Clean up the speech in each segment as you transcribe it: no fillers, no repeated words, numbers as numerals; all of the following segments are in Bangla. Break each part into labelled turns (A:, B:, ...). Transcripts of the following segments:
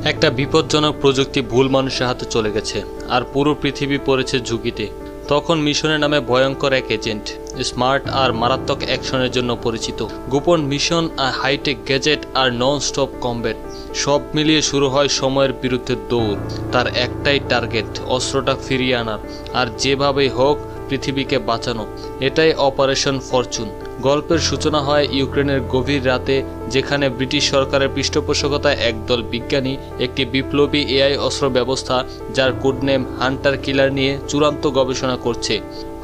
A: একটা বিপজ্জনক প্রযুক্তি ভুল মানুষের হাতে চলে গেছে আর পুরো পৃথিবী পড়েছে ঝুঁকিতে। তখন মিশনের নামে ভয়ঙ্কর এক এজেন্ট, স্মার্ট আর মারাত্মক অ্যাকশনের জন্য পরিচিত। গোপন মিশন আর হাইটেক গ্যাজেট আর নন স্টপ কমব্যাট সব মিলিয়ে শুরু হয় সময়ের বিরুদ্ধে দৌড়। তার একটাই টার্গেট, অস্ত্রটা ফিরিয়ে আনার আর যেভাবেই হোক পৃথিবীকে বাঁচানো। এটাই অপারেশন ফরচুন। গল্পের সূচনা হয় ইউক্রেনের গভীর রাতে, যেখানে ব্রিটিশ সরকারের পৃষ্ঠপোষকতায় একদল বিজ্ঞানী একটি বিপ্লবী এআই অস্ত্র ব্যবস্থা, যার কোডনেম হান্টার কিলার নিয়ে চূড়ান্ত গবেষণা করছে।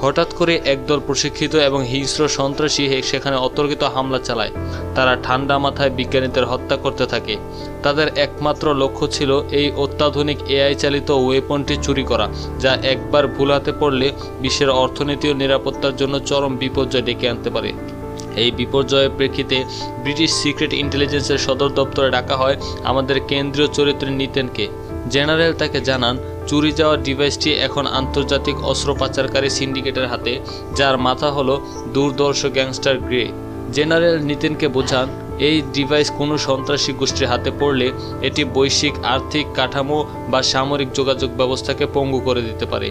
A: হঠাৎ করে একদল প্রশিক্ষিত এবং হিংস্র সন্ত্রাসী সেখানে অতর্কিত হামলা চালায়। তারা ঠান্ডা মাথায় বিজ্ঞানীদের হত্যা করতে থাকে। তাদের একমাত্র লক্ষ্য ছিল এই অত্যাধুনিক এআই চালিত ওয়েপনটি চুরি করা, যা একবার ভুল হাতে পড়লে বিশ্বের অর্থনীতি ও নিরাপত্তার জন্য চরম বিপর্যয় ডেকে আনতে পারে। এই বিপর্যয়ের প্রেক্ষিতে ব্রিটিশ সিক্রেট ইন্টেলিজেন্সের সদর দপ্তরে ডাকা হয় আমাদের কেন্দ্রীয় চরিত্র নিতেনকে। জেনারেল তাকে জানান চুরি যাওয়া ডিভাইসটি এখন আন্তর্জাতিক অস্ত্র পাচারকারী সিন্ডিকেটের হাতে, যার মাথা হলো দুর্ধর্ষ গ্যাংস্টার গ্রে। জেনারেল নিতেনকে বোঝান এই ডিভাইস কোনো সন্ত্রাসী গোষ্ঠীর হাতে পড়লে এটি বৈশ্বিক আর্থিক কাঠামো বা সামরিক যোগাযোগ ব্যবস্থাকে পঙ্গু করে দিতে পারে।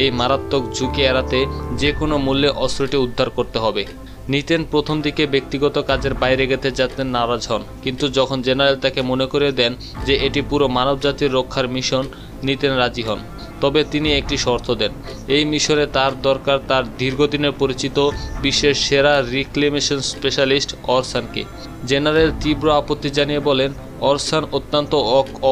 A: এই মারাত্মক ঝুঁকি এড়াতে যে কোনো মূল্যে অস্ত্রটি উদ্ধার করতে হবে। নিতেন প্রথম দিকে ব্যক্তিগত কাজের বাইরে যেতে যাতে নারাজ হন, কিন্তু যখন জেনারেল তাকে মনে করে দেন যে এটি পুরো মানবজাতির রক্ষার মিশন, নিতেন রাজি হন। তবে তিনি একটি শর্ত দেন। এই মিশনে তার দরকার তার দীর্ঘদিনের পরিচিত বিশ্বের সেরা রিক্লেমেশন স্পেশালিস্ট অরসানকে। জেনারেল তীব্র আপত্তি জানিয়ে বলেন অরসান অত্যন্ত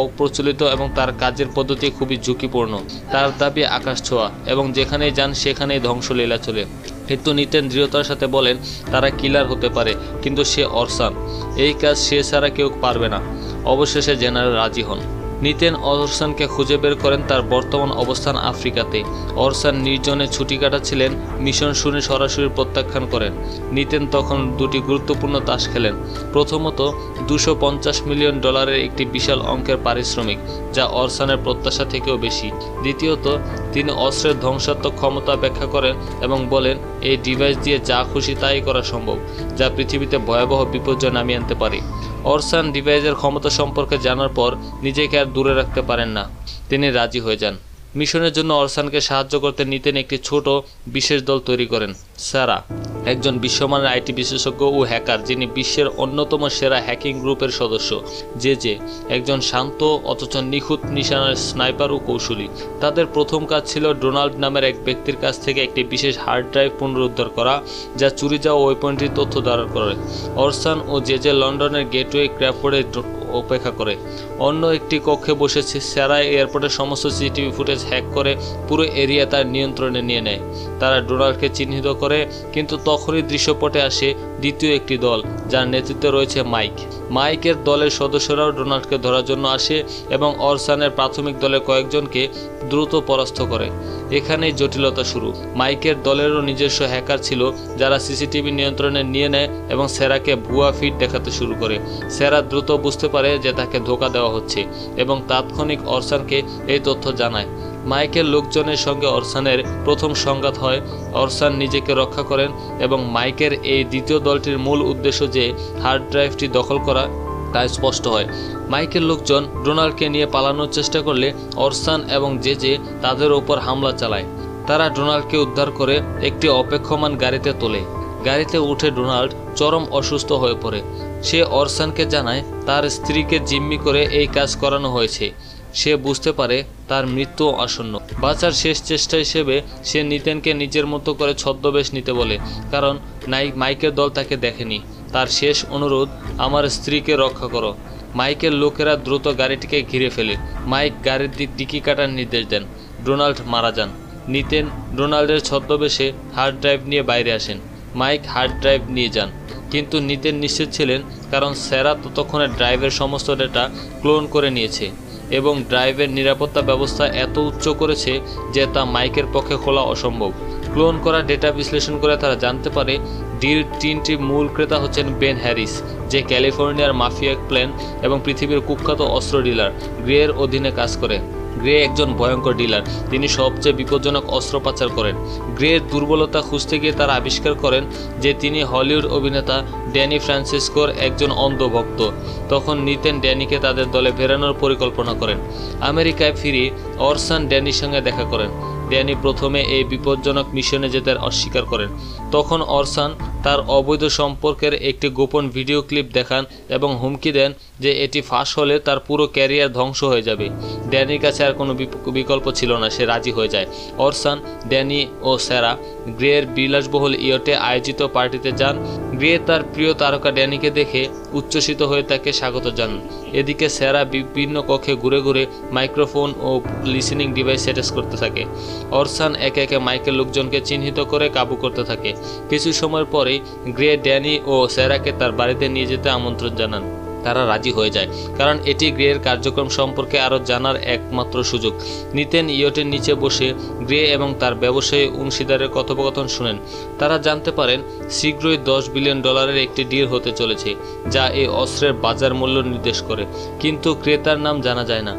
A: অপ্রচলিত এবং তার কাজের পদ্ধতি খুবই ঝুঁকিপূর্ণ। তার দাবি আকাশ ছোঁয়া এবং যেখানেই যান সেখানেই ধ্বংসলীলা চলে। কিন্তু নিতেন দৃঢ়তার সাথে বলেন তারা কিলার হতে পারে, কিন্তু সে অরসান, এই কাজ সে ছাড়া কেউ পারবে না। অবশেষে জেনারেল রাজি হন। নিতেন অরসানকে খুঁজে বের করেন তার বর্তমান অবস্থান আফ্রিকাতে। অরসান নির্জনে ছুটি কাটাচ্ছিলেন, মিশন শুনে সরাসরি প্রত্যাখ্যান করেন। নিতেন তখন দুটি গুরুত্বপূর্ণ তাস খেলেন। প্রথমত, $250 মিলিয়ন একটি বিশাল অঙ্কের পারিশ্রমিক, যা অরসানের প্রত্যাশা থেকেও বেশি। দ্বিতীয়ত, তিনি অস্ত্রের ধ্বংসাত্মক ক্ষমতা ব্যাখ্যা করেন এবং বলেন এই ডিভাইস দিয়ে যা খুশি তাই করা সম্ভব, যা পৃথিবীতে ভয়াবহ বিপর্যয় নামিয়ে আনতে পারে। অরসান ডিভাইসের ক্ষমতা সম্পর্কে জানার পর নিজেকে আর দূরে রাখতে পারেন না। তিনি রাজি হয়ে যান। মিশনের জন্য অরসানকে সাহায্য করতে নিতেন একটি ছোট বিশেষ দল তৈরি করেন। সারা, একজন বিশ্বমানের আইটি বিশেষজ্ঞ ও হ্যাকার, যিনি বিশ্বের অন্যতম সেরা হ্যাকিং গ্রুপের সদস্য। যে একজন শান্ত অথচ নিখুঁত নিশানার স্নাইপার ও কৌশলী। তাদের প্রথম কাজ ছিল ডোনাল্ড নামের এক ব্যক্তির কাছ থেকে একটি বিশেষ হার্ড ড্রাইভ পুনরুদ্ধার করা, যা চুরি যাওয়া ওয়েপনটির তথ্য ধারণ করে। অরসান ও যে লন্ডনের গেটওয়ে ক্র্যাফোর্ডে অপেক্ষা করে। অন্য একটি কক্ষে বসেছে সারা এয়ারপোর্টের সমস্ত সিসিটিভি ফুটেজ হ্যাক করে পুরো এরিয়া তার নিয়ন্ত্রণে নিয়ে নেয়। তারা ডোনাল্ডকে চিহ্নিত করে, কিন্তু তখনই দৃশ্যপটে আসে দ্বিতীয় একটি দল, যার নেতৃত্বে রয়েছে মাইকের দলের সদস্যরাও ডোনাল্ডকে ধরার জন্য আসে এবং অরসানের প্রাথমিক দলের কয়েকজনকে দ্রুত পরাস্ত করে। এখানেই জটিলতা শুরু। মাইকের দলেরও নিজস্ব হ্যাকার ছিল, যারা সিসিটিভি নিয়ন্ত্রণে নিয়ে নেয় এবং সেরাকে ভুয়া ফিড দেখাতে শুরু করে। সেরা দ্রুত বুঝতে পারে যে তাকে ধোঁকা দেওয়া হচ্ছে এবং তাৎক্ষণিক অরসানকে এই তথ্য জানায়। মাইকের লোকজনের সঙ্গে অরসানের প্রথম সংঘাত হয়। অরসান নিজেকে রক্ষা করেন এবং মাইকের এই দ্বিতীয় দলটির মূল উদ্দেশ্য যে হার্ড ড্রাইভটি দখল করা, তা স্পষ্ট হয়। মাইকের লোকজন ডোনাল্ডকে নিয়ে পালানোর চেষ্টা করলে অরসান এবং যে তাদের ওপর হামলা চালায়। তারা ডোনাল্ডকে উদ্ধার করে একটি অপেক্ষমান গাড়িতে তোলে। গাড়িতে উঠে ডোনাল্ড চরম অসুস্থ হয়ে পড়ে। সে অরসানকে জানায় তার স্ত্রীকে জিম্মি করে এই কাজ করানো হয়েছে। সে বুঝতে পারে তার মৃত্যু আসন্ন। বাঁচার শেষ চেষ্টা হিসেবে সে নিতেনকে নিজের মতো করে ছদ্মবেশ নিতে বলে, কারণ মাইকের দল তাকে দেখেনি। তার শেষ অনুরোধ, আমার স্ত্রীকে রক্ষা করো। মাইকের লোকেরা দ্রুত গাড়িটিকে ঘিরে ফেলে। মাইক গাড়ির ডিকি কাটার নির্দেশ দেন। ডোনাল্ড মারা যান। নিতেন ডোনাল্ডের ছদ্মবেশে হার্ড ড্রাইভ নিয়ে বাইরে আসেন। মাইক হার্ড ড্রাইভ নিয়ে যান, কিন্তু নিতেন নিশ্চিত ছিলেন, কারণ সেরা ততক্ষণে ড্রাইভের সমস্ত ডেটা ক্লোন করে নিয়েছে এবং ড্রাইভের নিরাপত্তা ব্যবস্থা এত উচ্চ করেছে যে তা মাইকের পক্ষে খোলা অসম্ভব। ক্লোন করা ডেটা বিশ্লেষণ করে তারা জানতে পারে ডিল 3টি মূল ক্রেতা হচ্ছেন বেন হ্যারিস, যে ক্যালিফোর্নিয়ার মাফিয়া ক্ল্যান এবং পৃথিবীর কুখ্যাত অস্ত্র ডিলার গ্রের অধীনে কাজ করে। গ্রে একজন ভয়ঙ্কর ডিলার। তিনি সবচেয়ে বিপজ্জনক অস্ত্র পাচার করেন। গ্রের দুর্বলতা খুঁজতে গিয়ে তারা আবিষ্কার করেন যে তিনি হলিউড অভিনেতা ড্যানি ফ্রান্সিসকোর একজন অন্ধ ভক্ত। তখন নিতেন ড্যানিকে তাদের দলে ফেরানোর পরিকল্পনা করেন। আমেরিকায় ফিরে অরসান ড্যানির সঙ্গে দেখা করেন। ড্যানি প্রথমে এই বিপজ্জনক মিশনে যেতে অস্বীকার করেন। তখন অরসান তার অবৈধ সম্পর্কের একটি গোপন ভিডিও ক্লিপ দেখান এবং হুমকি দেন যে এটি ফাঁস হলে তার পুরো ক্যারিয়ার ধ্বংস হয়ে যাবে। ড্যানির কাছে আর কোনো বিকল্প ছিল না, সে রাজি হয়ে যায়। অরসান, ড্যানি ও স্যারা গ্রের বিলাসবহুল ইয়টে আয়োজিত পার্টিতে যান। গ্রে তার প্রিয় তারকা ড্যানিকে দেখে উচ্ছ্বসিত হয়ে তাকে স্বাগত জানান। এদিকে স্যারা বিভিন্ন কক্ষে ঘুরে ঘুরে মাইক্রোফোন ও লিসেনিং ডিভাইস সেট করতে থাকে। অরসান একে একে মাইকের লোকজনকে চিহ্নিত করে কাবু করতে থাকে। কিছু সময় পরেই গ্রে ড্যানি ও স্যারাকে তার বাড়িতে নিয়ে যেতে আমন্ত্রণ জানান। তারা রাজি হয়ে যায়, কারণ এটি গ্রের কার্যক্রম সম্পর্কে আরও জানার একমাত্র সুযোগ। নিতেন ইয়টের নিচে বসে গ্রে এবং তার ব্যবসায়ী অংশীদারের কথোপকথন শুনেন। তারা জানতে পারেন শীঘ্রই $10 বিলিয়ন একটি ডিল হতে চলেছে, যা এই অস্ত্রের বাজার মূল্য নির্দেশ করে, কিন্তু ক্রেতার নাম জানা যায় না।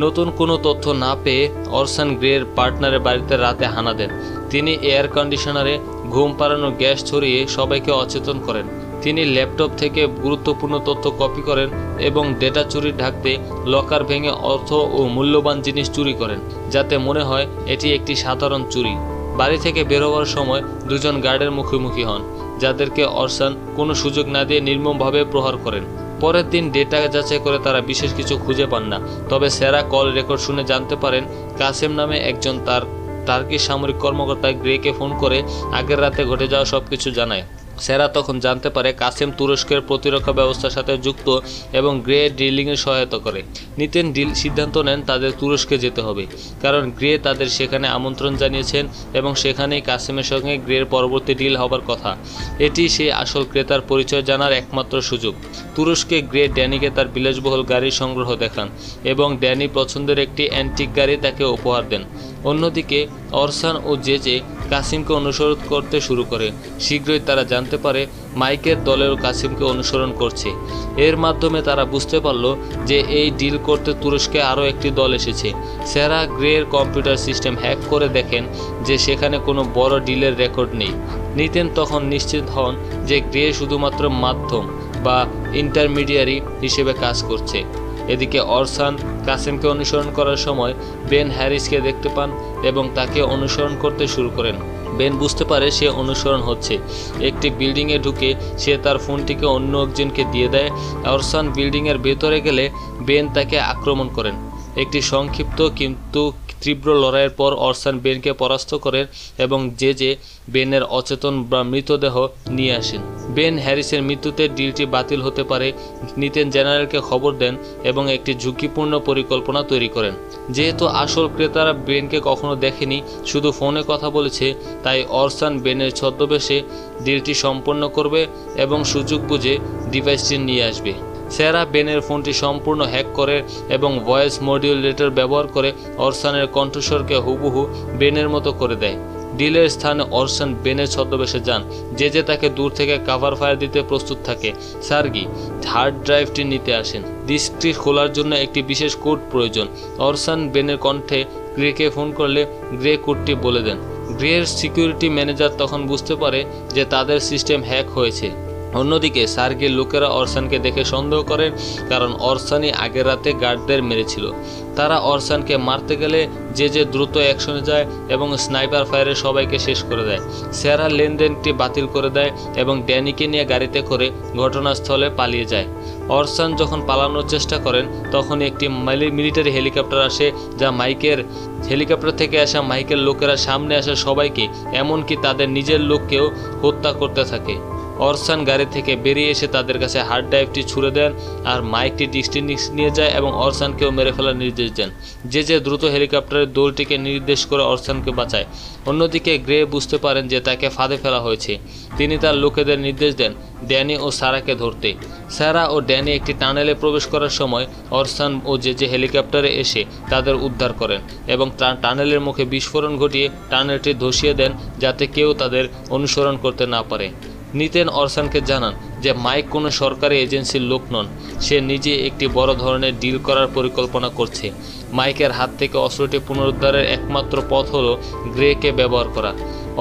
A: নতুন কোনো তথ্য না পেয়ে অরসান গ্রের পার্টনারের বাড়িতে রাতে হানা দেন। তিনি এয়ার কন্ডিশনারে ঘুম পাড়ানো গ্যাস ছড়িয়ে সবাইকে অচেতন করেন। তিনি ল্যাপটপ থেকে গুরুত্বপূর্ণ তথ্য কপি করেন এবং ডেটা চুরি ঢাকতে লকার ভেঙে অর্থ ও মূল্যবান জিনিস চুরি করেন, যাতে মনে হয় এটি একটি সাধারণ চুরি। বাড়ি থেকে বের হওয়ার সময় দুজন গার্ডের মুখোমুখি হন, যাদেরকে অরসান কোনো সুযোগ না দিয়ে নির্মমভাবে প্রহার করেন। পরের দিন ডেটা যাচাই করে তারা বিশেষ কিছু খুঁজে পান না, তবে সেরা কল রেকর্ড শুনে জানতে পারেন কাসেম নামে একজন টার্কিশ সামরিক কর্মকর্তা গ্রেকে ফোন করে আগের রাতে ঘটে যাওয়া সবকিছু জানায়। সেরা তখন জানতে পারে কাসেম তুরস্কের প্রতিরক্ষা ব্যবস্থার সাথে যুক্ত এবং গ্রে ডিলিংয়ের সহায়তা করে। নিতেন সিদ্ধান্ত নেন তাদের তুরস্কে যেতে হবে, কারণ গ্রে তাদের সেখানে আমন্ত্রণ জানিয়েছেন এবং সেখানেই কাসেমের সঙ্গে গ্রের পরবর্তী ডিল হবার কথা। এটি সেই আসল ক্রেতার পরিচয় জানার একমাত্র সুযোগ। তুরস্কে গ্রে ড্যানিকে তার বিলাসবহুল গাড়ির সংগ্রহ দেখান এবং ড্যানি পছন্দের একটি অ্যান্টিক গাড়ি তাকে উপহার দেন। অন্যদিকে অরসান ও জেজে কাসিমকে অনুসরণ করতে শুরু করে। শীঘ্রই তারা জানতে পারে মাইকের দলেও কাসিমকে অনুসরণ করছে। এর মাধ্যমে তারা বুঝতে পারল যে এই ডিল করতে তুরস্কে আরও একটি দল এসেছে। সেরা গ্রের কম্পিউটার সিস্টেম হ্যাক করে দেখেন যে সেখানে কোনো বড় ডিলের রেকর্ড নেই। নিতেন তখন নিশ্চিত হন যে গ্রে শুধুমাত্র মাধ্যম বা ইন্টারমিডিয়ারি হিসেবে কাজ করছে। এদিকে অরসান কাসেমকে অনুসরণ করার সময় বেন হ্যারিসকে দেখতে পান এবং তাকে অনুসরণ করতে শুরু করেন। বেন বুঝতে পারে সে অনুসরণ হচ্ছে। একটি বিল্ডিংয়ে ঢুকে সে তার ফোনটিকে অন্য একজনকে দিয়ে দেয়। অরসান বিল্ডিংয়ের ভেতরে গেলে বেন তাকে আক্রমণ করেন। একটি সংক্ষিপ্ত কিন্তু তীব্র লড়াইয়ের পর অরসান বেনকে পরাস্ত করেন এবং জেজে বেনের অচেতন বা মৃতদেহ নিয়ে আসেন। বেন হ্যারিসের মৃত্যুতে ডিলটি বাতিল হতে পারে। নিতেন জেনারেলকে খবর দেন এবং একটি ঝুঁকিপূর্ণ পরিকল্পনা তৈরি করেন। যেহেতু আসল ক্রেতারা বেনকে কখনো দেখেনি, শুধু ফোনে কথা বলেছে, তাই অরসান বেনের ছদ্মবেশে ডিলটি সম্পন্ন করবে এবং সুযোগ বুঝে ডিভাইসটি নিয়ে আসবে। সেরা বেনের ফোনটি সম্পূর্ণ হ্যাক করে এবং ভয়েস মডিউলেটর ব্যবহার করে অরসানের কণ্ঠস্বরকে হুবহু বেনের মতো করে দেয়। ডিলের স্থানে অরসান বেনের ছদ্মবেশে যান। যে তাকে দূর থেকে কাভার ফায়ার দিতে প্রস্তুত থাকে। সার্গি হার্ড ড্রাইভটি নিতে আসেন। ডিস্কটি খোলার জন্য একটি বিশেষ কোড প্রয়োজন। অরসান বেনের কণ্ঠে গ্রেকে ফোন করলে গ্রে কোডটি বলে দেন। গ্রের সিকিউরিটি ম্যানেজার তখন বুঝতে পারে যে তাদের সিস্টেম হ্যাক হয়েছে। অন্যদিকে সার্গির লোকেরা অরসানকে দেখে সন্দেহ করেন, কারণ অরসানই আগের রাতে গার্ডদের মেরেছিল। তারা অরসানকে মারতে গেলে যে দ্রুত অ্যাকশনে যায় এবং স্নাইপার ফায়ারে সবাইকে শেষ করে দেয়। সেরা লেনদেনটি বাতিল করে দেয় এবং ড্যানিকে নিয়ে গাড়িতে করে ঘটনাস্থলে পালিয়ে যায়। অরসান যখন পালানোর চেষ্টা করেন তখন একটি মিলিটারি হেলিকপ্টার আসে, যা হেলিকপ্টার থেকে আসা মাইকের লোকেরা সামনে আসা সবাইকে, এমনকি তাদের নিজের লোককেও হত্যা করতে থাকে। অরসান গাড়ি থেকে বেরিয়ে এসে তাদের কাছে হার্ড ড্রাইভটি ছুড়ে দেন আর মাইকটি ডিস্কটি নিয়ে যায় এবং অরসানকেও মেরে ফেলার নির্দেশ দেন। যে দ্রুত হেলিকপ্টারের দোলটিকে নির্দেশ করে অরসানকে বাঁচায়। অন্যদিকে গ্রে বুঝতে পারেন যে তাকে ফাঁদে ফেলা হয়েছে। তিনি তার লোকেদের নির্দেশ দেন ড্যানি ও সারাকে ধরতে। সারা ও ড্যানি একটি টানেলে প্রবেশ করার সময় অরসান ও যে হেলিকপ্টারে এসে তাদের উদ্ধার করেন এবং টানেলের মুখে বিস্ফোরণ ঘটিয়ে টানেলটি ধসিয়ে দেন, যাতে কেউ তাদের অনুসরণ করতে না পারে। নিতেন অরসানকে জানান যে মাইক কোনো সরকারি এজেন্সির লোক নন, সে নিজে একটি বড় ধরনের ডিল করার পরিকল্পনা করছে। মাইকের হাত থেকে অস্ত্রটি পুনরুদ্ধারের একমাত্র পথ হলো গ্রেকে ব্যবহার করা।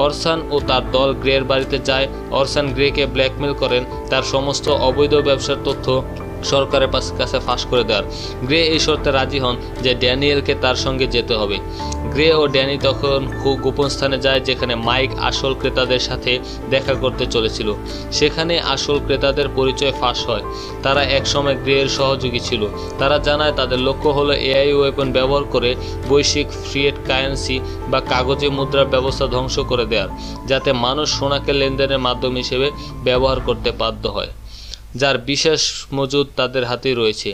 A: অরসান ও তার দল গ্রের বাড়িতে যায়। অরসান গ্রেকে ব্ল্যাকমেল করেন তার সমস্ত অবৈধ ব্যবসার তথ্য সরকারের কাছে ফাঁস করে দেওয়ার। গ্রে এই শর্তে রাজি হন যে ড্যানিয়েলকে তার সঙ্গে যেতে হবে। গ্রে ও ড্যানি তখন খুব গোপন স্থানে যায় যেখানে মাইক আসল ক্রেতাদের সাথে দেখা করতে চলেছিল। সেখানে আসল ক্রেতাদের পরিচয় ফাঁস হয়। তারা একসময় গ্রের সহযোগী ছিল। তারা জানায় তাদের লক্ষ্য হলো এআই ওয়েপন ব্যবহার করে বৈশ্বিক ফিয়েট কারেন্সি বা কাগজে মুদ্রার ব্যবস্থা ধ্বংস করে দেওয়ার, যাতে মানুষ সোনাকে লেনদেনের মাধ্যম হিসেবে ব্যবহার করতে বাধ্য হয়, যার বিশেষ মজুদ তাদের হাতেই রয়েছে।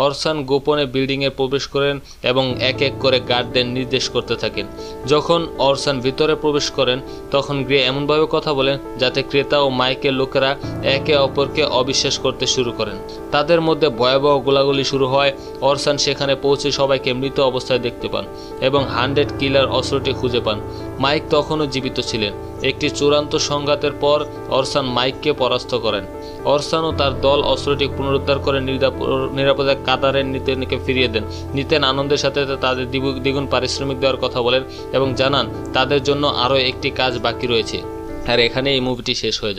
A: অরসান গোপনে বিল্ডিংয়ে প্রবেশ করেন এবং এক এক করে গার্ডদের নির্দেশ করতে থাকেন। যখন অরসান ভিতরে প্রবেশ করেন তখন গ্রে এমনভাবে কথা বলেন যাতে ক্রেতা ও মাইকের লোকেরা একে অপরকে অবিশ্বাস করতে শুরু করেন। তাদের মধ্যে ভয়াবহ গোলাগুলি শুরু হয়। অরসান সেখানে পৌঁছে সবাইকে মৃত অবস্থায় দেখতে পান এবং 100 কিলার অস্ত্রটি খুঁজে পান। মাইক তখনও জীবিত ছিলেন। একটি চূড়ান্ত সংঘাতের পর অরসান মাইককে পরাস্ত করেন। অরসান ও তার দল অস্ত্রটি পুনরুদ্ধার করে নিরাপদে কাতারের নিতেনকে ফিরিয়ে দেন। নিতেন আনন্দের সাথে তাদের দ্বিগুণ পারিশ্রমিক দেওয়ার কথা বলেন এবং জানান তাদের জন্য আরও একটি কাজ বাকি রয়েছে। আর এখানে এই মুভিটি শেষ হয়ে যায়।